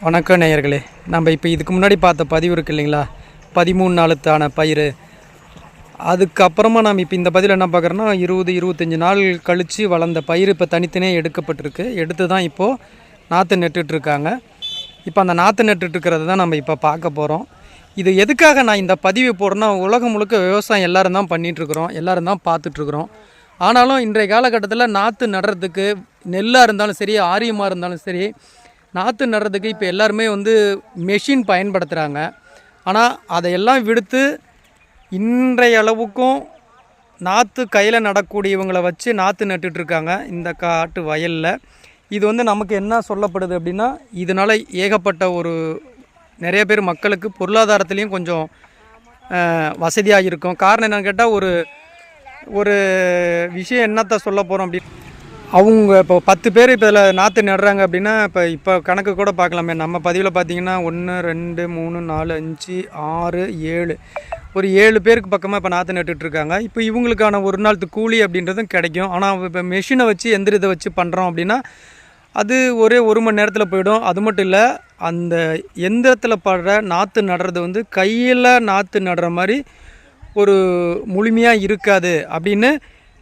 வணக்கம் நேயர்களே. நம்ம இப்போ இதுக்கு முன்னாடி பார்த்த பதிவு இருக்குது இல்லைங்களா, 13 நாளுக்கான பயிர். அதுக்கப்புறமா நம்ம இப்போ இந்த பதிவில் என்ன பார்க்குறோன்னா, 20-25 நாள் கழித்து வளர்ந்த பயிர் இப்போ தனித்தனியாக எடுக்கப்பட்டிருக்கு. எடுத்து தான் இப்போது நாற்று நட்டுட்ருக்காங்க. இப்போ அந்த நாற்று நட்டுட்ருக்கிறது தான் நம்ம இப்போ பார்க்க போகிறோம். இது எதுக்காக நான் இந்த பதிவு போடுறேன்னா, உலகம் முழுக்க விவசாயம் எல்லோரும் தான் பண்ணிகிட்ருக்குறோம், எல்லோரும் தான் பார்த்துட்ருக்குறோம். ஆனாலும் இன்றைய காலகட்டத்தில் நாற்று நடுறதுக்கு நெல்லாக இருந்தாலும் சரி, ஆரியமாக இருந்தாலும் சரி, நாற்று நடுறதுக்கு இப்போ எல்லாருமே மெஷின் பயன்படுத்துகிறாங்க. ஆனால் அதையெல்லாம் விடுத்து இன்றைய அளவுக்கும் நாற்று கையில் நடக்கூடியவங்களை வச்சு நாற்று நட்டுட்ருக்காங்க இந்த காட்டு வயலில். இது நமக்கு என்ன சொல்லப்படுது அப்படின்னா, இதனால் ஏகப்பட்ட நிறைய பேர் மக்களுக்கு பொருளாதாரத்துலேயும் கொஞ்சம் வசதியாக இருக்கும். காரணம் என்னென்னு கேட்டால், ஒரு விஷயம் என்னத்தை சொல்ல போகிறோம் அப்படி, அவங்க இப்போ 10 பேர் இப்போ இதில் நாற்று நடுறாங்க அப்படின்னா, இப்போ கணக்கு கூட பார்க்கலாமே. நம்ம பதிவில் பார்த்தீங்கன்னா 1 2 3 4 5 6 7 ஒரு 7 பேருக்கு பக்கமாக இப்போ நாற்று நட்டுட்ருக்காங்க. இப்போ இவங்களுக்கான ஒரு நாள் கூலி அப்படின்றதும் கிடைக்கும். ஆனால் இப்போ மெஷினை வச்சு எந்திரத்தை வச்சு பண்ணுறோம் அப்படின்னா, அது ஒரே 1 மணி நேரத்தில் போயிடும். அது மட்டும் இல்லை, அந்த எந்திரத்தில் படுற நாற்று நடுறது கையில் நாற்று நடுற மாதிரி ஒரு முழுமையாக இருக்காது அப்படின்னு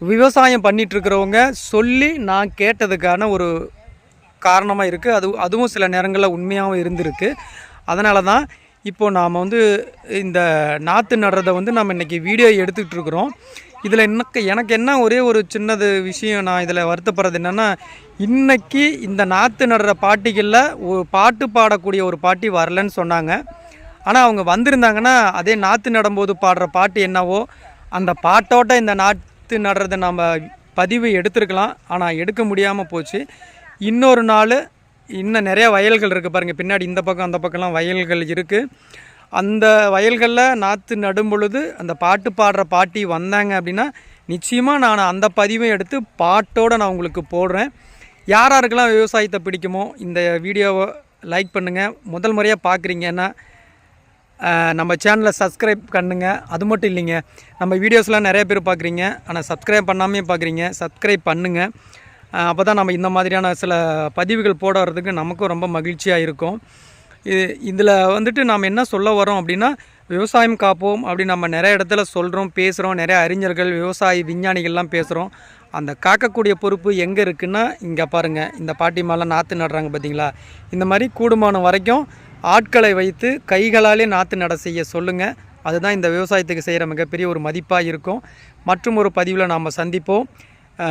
விவசாயம் பண்ணிகிட்ருக்கிறவங்க சொல்லி நான் கேட்டதுக்கான ஒரு காரணமாக இருக்குது. அதுவும் சில நேரங்களில் உண்மையாகவும் இருந்திருக்கு. அதனால தான் இப்போது நாம் இந்த நாற்று நடுறதை நம்ம இன்றைக்கி வீடியோ எடுத்துக்கிட்டு இருக்கிறோம். இதில் எனக்கு என்ன ஒரே ஒரு சின்னது விஷயம் நான் இதில் வருத்தப்படுறது என்னென்னா, இன்றைக்கி இந்த நாற்று நடுற பாட்டிகளில் ஒரு பாட்டு பாடக்கூடிய ஒரு பாட்டி வரலன்னு சொன்னாங்க. ஆனால் அவங்க வந்திருந்தாங்கன்னா, அதே நாற்று நடும்போது பாடுற பாட்டு என்னவோ அந்த பாட்டோட்ட இந்த நாற்று நடுறதை நம்ம பதிவு எடுத்துருக்கலாம். ஆனால் எடுக்க முடியாமல் போச்சு. இன்னொரு நாள் இன்னும் நிறையா வயல்கள் இருக்குது பாருங்கள், பின்னாடி இந்த பக்கம் அந்த பக்கம்லாம் வயல்கள் இருக்குது. அந்த வயல்களில் நாற்று நடும் பொழுது அந்த பாட்டு பாடுற பாட்டி வந்தாங்க அப்படின்னா, நிச்சயமாக நான் அந்த பதிவை எடுத்து பாட்டோடு நான் உங்களுக்கு போடுறேன். யாருக்கெல்லாம் விவசாயத்தை பிடிக்குமோ இந்த வீடியோவை லைக் பண்ணுங்கள். முதல் முறையாக பார்க்குறீங்கன்னா நம்ம சேனலை சப்ஸ்கிரைப் பண்ணுங்க. அது மட்டும் இல்லைங்க, நம்ம வீடியோஸ்லாம் நிறைய பேர் பார்க்குறீங்க, ஆனால் சப்ஸ்கிரைப் பண்ணாமே பார்க்குறீங்க. சப்ஸ்கிரைப் பண்ணுங்கள். அப்போ தான் நம்ம இந்த மாதிரியான சில பதிவுகள் போட வர்றதுக்கு நமக்கும் ரொம்ப மகிழ்ச்சியாக இருக்கும். இதில் நாம் என்ன சொல்ல வரோம் அப்படின்னா, விவசாயம் காப்போம் அப்படி நம்ம நிறைய இடத்துல சொல்கிறோம், பேசுகிறோம். நிறைய அறிஞர்கள், விவசாயி, விஞ்ஞானிகள்லாம் பேசுகிறோம். அந்த காக்கக்கூடிய பொறுப்பு எங்கே இருக்குன்னா, இங்கே பாருங்கள், இந்த பாட்டி மேலே நாற்று நடுறாங்க பார்த்தீங்களா. இந்த மாதிரி கூடுமானம் வரைக்கும் ஆட்களை வைத்து கைகளாலே நாற்று நட செய்ய சொல்லுங்கள். அதுதான் இந்த விவசாயத்துக்கு செய்கிற மிகப்பெரிய ஒரு மதிப்பாக இருக்கும். மற்றும் ஒரு பதிவில் நாம் சந்திப்போம்.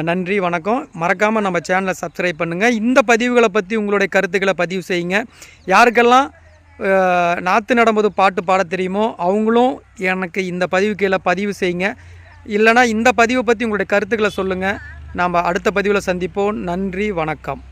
நன்றி, வணக்கம். மறக்காமல் நம்ம சேனலை சப்ஸ்கிரைப் பண்ணுங்கள். இந்த பதிவுகளை பற்றி உங்களுடைய கருத்துக்களை பதிவு செய்யுங்க. யாருக்கெல்லாம் நாற்று நடும்போது பாட்டு பாட தெரியுமோ அவங்களும் எனக்கு இந்த பதிவு கீழே பதிவு செய்யுங்க. இல்லைனா இந்த பதிவை பற்றி உங்களுடைய கருத்துக்களை சொல்லுங்கள். நாம் அடுத்த பதிவில் சந்திப்போம். நன்றி, வணக்கம்.